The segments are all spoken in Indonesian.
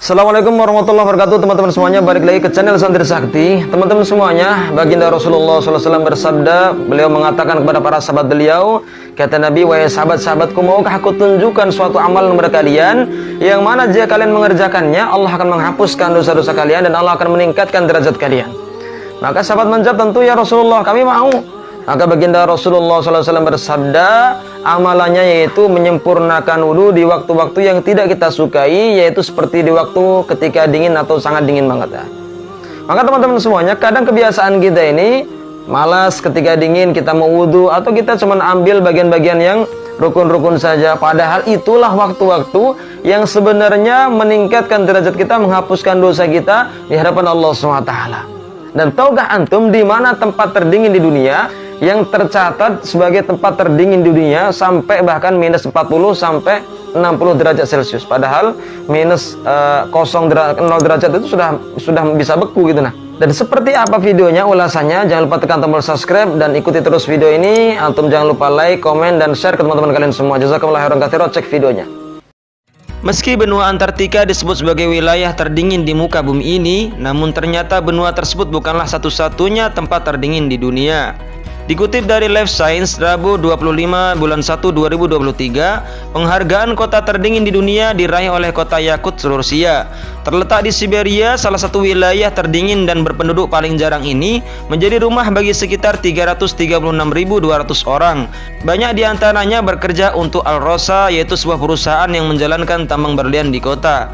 Assalamualaikum warahmatullahi wabarakatuh, teman-teman semuanya. Balik lagi ke channel Santri Sakti. Teman-teman semuanya, baginda Rasulullah SAW bersabda, beliau mengatakan kepada para sahabat beliau, kata Nabi, wahai sahabat-sahabatku, maukah aku tunjukkan suatu amal kepada kalian, yang mana jika kalian mengerjakannya, Allah akan menghapuskan dosa-dosa kalian dan Allah akan meningkatkan derajat kalian. Maka sahabat menjawab, tentu ya Rasulullah, kami mau. Maka baginda Rasulullah SAW bersabda, amalannya yaitu menyempurnakan wudhu di waktu-waktu yang tidak kita sukai, yaitu seperti di waktu ketika dingin atau sangat dingin banget ya. Maka teman-teman semuanya, kadang kebiasaan kita ini malas ketika dingin kita mau wudhu, atau kita cuma ambil bagian-bagian yang rukun-rukun saja. Padahal itulah waktu-waktu yang sebenarnya meningkatkan derajat kita, menghapuskan dosa kita di hadapan Allah SWT. Dan tahukah antum di mana tempat terdingin di dunia yang tercatat sebagai tempat terdingin di dunia sampai bahkan minus 40 sampai 60 derajat Celcius, padahal minus 0 derajat itu sudah bisa beku gitu. Nah, dan seperti apa videonya, ulasannya, jangan lupa tekan tombol subscribe dan ikuti terus video ini. Antum jangan lupa like, komen, dan share ke teman-teman kalian semua. Jazakumullah khairan katsiran. Cek videonya. Meski benua Antartika disebut sebagai wilayah terdingin di muka bumi ini, namun ternyata benua tersebut bukanlah satu-satunya tempat terdingin di dunia. Dikutip dari Life Science, Rabu 25 bulan 1 2023, penghargaan kota terdingin di dunia diraih oleh kota Yakutsk, Rusia. Terletak di Siberia, salah satu wilayah terdingin dan berpenduduk paling jarang ini menjadi rumah bagi sekitar 336.200 orang. Banyak diantaranya bekerja untuk Alrosa, yaitu sebuah perusahaan yang menjalankan tambang berlian di kota.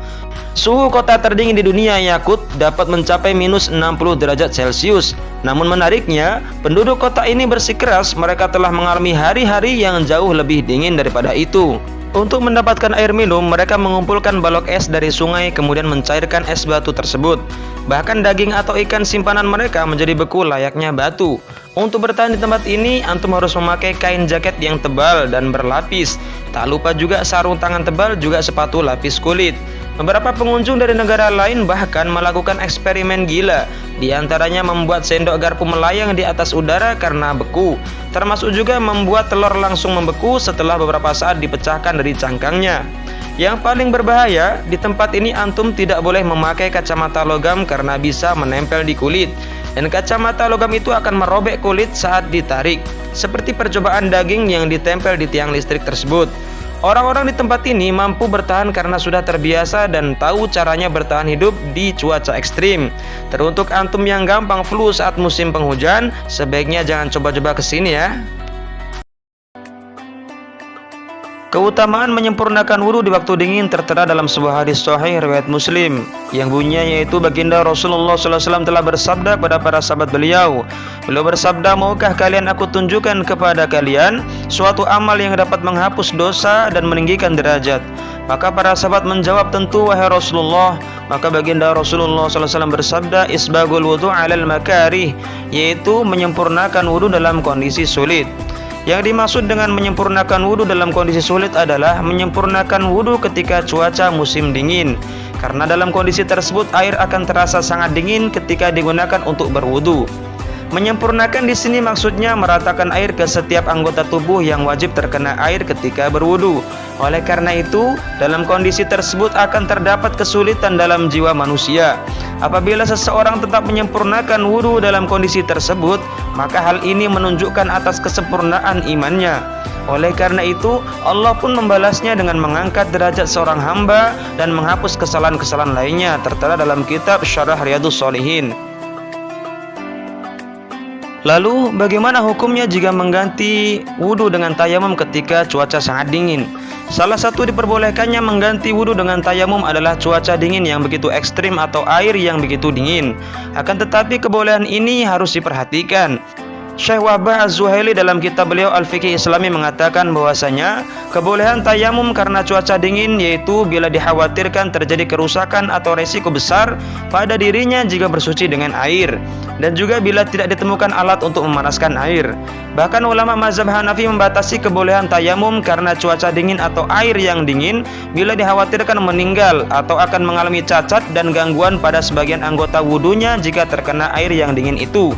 Suhu kota terdingin di dunia, Yakutsk, dapat mencapai minus 60 derajat Celcius. Namun menariknya, penduduk kota ini bersikeras mereka telah mengalami hari-hari yang jauh lebih dingin daripada itu. Untuk mendapatkan air minum, mereka mengumpulkan balok es dari sungai kemudian mencairkan es batu tersebut. Bahkan daging atau ikan simpanan mereka menjadi beku layaknya batu. Untuk bertahan di tempat ini, antum harus memakai kain jaket yang tebal dan berlapis. Tak lupa juga sarung tangan tebal, juga sepatu lapis kulit. Beberapa pengunjung dari negara lain bahkan melakukan eksperimen gila. Di antaranya membuat sendok garpu melayang di atas udara karena beku. Termasuk juga membuat telur langsung membeku setelah beberapa saat dipecahkan dari cangkangnya. Yang paling berbahaya, di tempat ini antum tidak boleh memakai kacamata logam karena bisa menempel di kulit. Dan kacamata logam itu akan merobek kulit saat ditarik, seperti percobaan daging yang ditempel di tiang listrik tersebut. Orang-orang di tempat ini mampu bertahan karena sudah terbiasa dan tahu caranya bertahan hidup di cuaca ekstrim. Teruntuk antum yang gampang flu saat musim penghujan, sebaiknya jangan coba-coba kesini ya. Keutamaan menyempurnakan wudhu di waktu dingin tertera dalam sebuah hadis sahih riwayat Muslim, yang bunyinya yaitu baginda Rasulullah SAW telah bersabda kepada para sahabat beliau. Beliau bersabda, maukah kalian aku tunjukkan kepada kalian suatu amal yang dapat menghapus dosa dan meninggikan derajat? Maka para sahabat menjawab, tentu wahai Rasulullah. Maka baginda Rasulullah SAW bersabda, isbagul wudhu alal makarih, yaitu menyempurnakan wudhu dalam kondisi sulit. Yang dimaksud dengan menyempurnakan wudhu dalam kondisi sulit adalah menyempurnakan wudhu ketika cuaca musim dingin, karena dalam kondisi tersebut air akan terasa sangat dingin ketika digunakan untuk berwudhu. Menyempurnakan di sini maksudnya meratakan air ke setiap anggota tubuh yang wajib terkena air ketika berwudhu. Oleh karena itu, dalam kondisi tersebut akan terdapat kesulitan dalam jiwa manusia. Apabila seseorang tetap menyempurnakan wudhu dalam kondisi tersebut, maka hal ini menunjukkan atas kesempurnaan imannya. Oleh karena itu, Allah pun membalasnya dengan mengangkat derajat seorang hamba dan menghapus kesalahan-kesalahan lainnya, tertera dalam kitab Syarah Riyadhus Shalihin. Lalu, bagaimana hukumnya jika mengganti wudhu dengan tayamum ketika cuaca sangat dingin? Salah satu diperbolehkannya mengganti wudhu dengan tayamum adalah cuaca dingin yang begitu ekstrim atau air yang begitu dingin. Akan tetapi kebolehan ini harus diperhatikan. Syekh Wahbah Az-Zuhaili dalam kitab beliau Al-Fiqih Islami mengatakan bahwasanya kebolehan tayamum karena cuaca dingin yaitu bila dikhawatirkan terjadi kerusakan atau resiko besar pada dirinya jika bersuci dengan air, dan juga bila tidak ditemukan alat untuk memanaskan air. Bahkan ulama mazhab Hanafi membatasi kebolehan tayamum karena cuaca dingin atau air yang dingin bila dikhawatirkan meninggal atau akan mengalami cacat dan gangguan pada sebagian anggota wudunya jika terkena air yang dingin itu.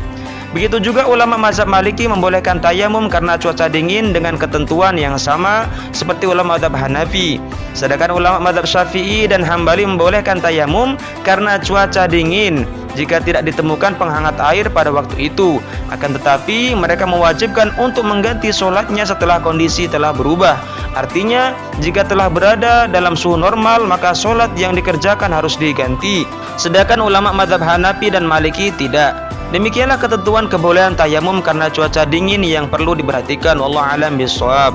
Begitu juga ulama mazhab Maliki membolehkan tayamum karena cuaca dingin dengan ketentuan yang sama seperti ulama mazhab Hanafi. Sedangkan ulama mazhab Syafi'i dan Hambali membolehkan tayamum karena cuaca dingin jika tidak ditemukan penghangat air pada waktu itu. Akan tetapi mereka mewajibkan untuk mengganti sholatnya setelah kondisi telah berubah. Artinya jika telah berada dalam suhu normal maka sholat yang dikerjakan harus diganti. Sedangkan ulama mazhab Hanafi dan Maliki tidak. Demikianlah ketentuan kebolehan tayamum karena cuaca dingin yang perlu diperhatikan. Wallahu a'lam bishawab.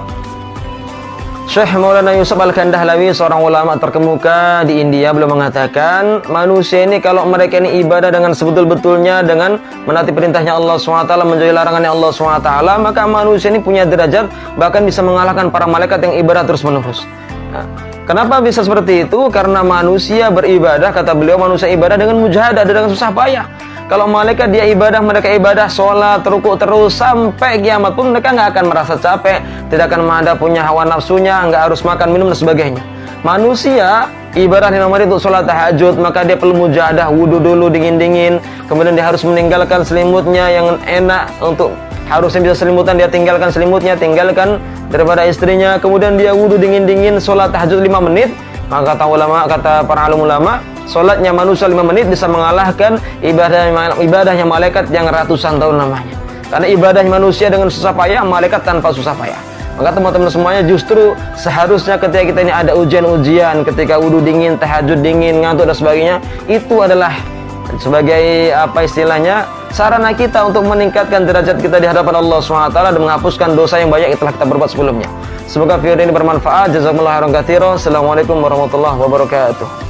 Syekh Maulana Yusuf Al-Kandahlawi, seorang ulama terkemuka di India, beliau mengatakan manusia ini kalau mereka ini ibadah dengan sebetul-betulnya, dengan menaati perintahnya Allah SWT, menjauhi larangannya Allah SWT, maka manusia ini punya derajat bahkan bisa mengalahkan para malaikat yang ibadah terus menerus. Nah, kenapa bisa seperti itu? Karena manusia beribadah, kata beliau, manusia ibadah dengan mujahadah, dengan susah payah. Kalau malaikat dia ibadah, mereka ibadah, sholat, rukuk terus sampai kiamat pun mereka nggak akan merasa capek, tidak akan ada punya hawa nafsunya, nggak harus makan, minum dan sebagainya. Manusia ibadah di nomor itu sholat tahajud, maka dia perlu mujahadah, wudu dulu dingin-dingin, kemudian dia harus meninggalkan selimutnya yang enak, untuk harusnya bisa selimutan dia tinggalkan selimutnya, tinggalkan daripada istrinya, kemudian dia wudu dingin-dingin, sholat tahajud 5 menit. Maka kata para alim ulama, sholatnya manusia 5 menit bisa mengalahkan ibadahnya malaikat yang ratusan tahun namanya. Karena ibadahnya manusia dengan susah payah, malaikat tanpa susah payah. Maka teman-teman semuanya, justru seharusnya ketika kita ini ada ujian-ujian, ketika wudu dingin, tahajud dingin, ngantuk dan sebagainya, itu adalah sebagai apa istilahnya, sarana kita untuk meningkatkan derajat kita di hadapan Allah SWT dan menghapuskan dosa yang banyak yang telah kita berbuat sebelumnya. Semoga video ini bermanfaat. Jazakumullah khairan katsiran. Assalamualaikum warahmatullahi wabarakatuh.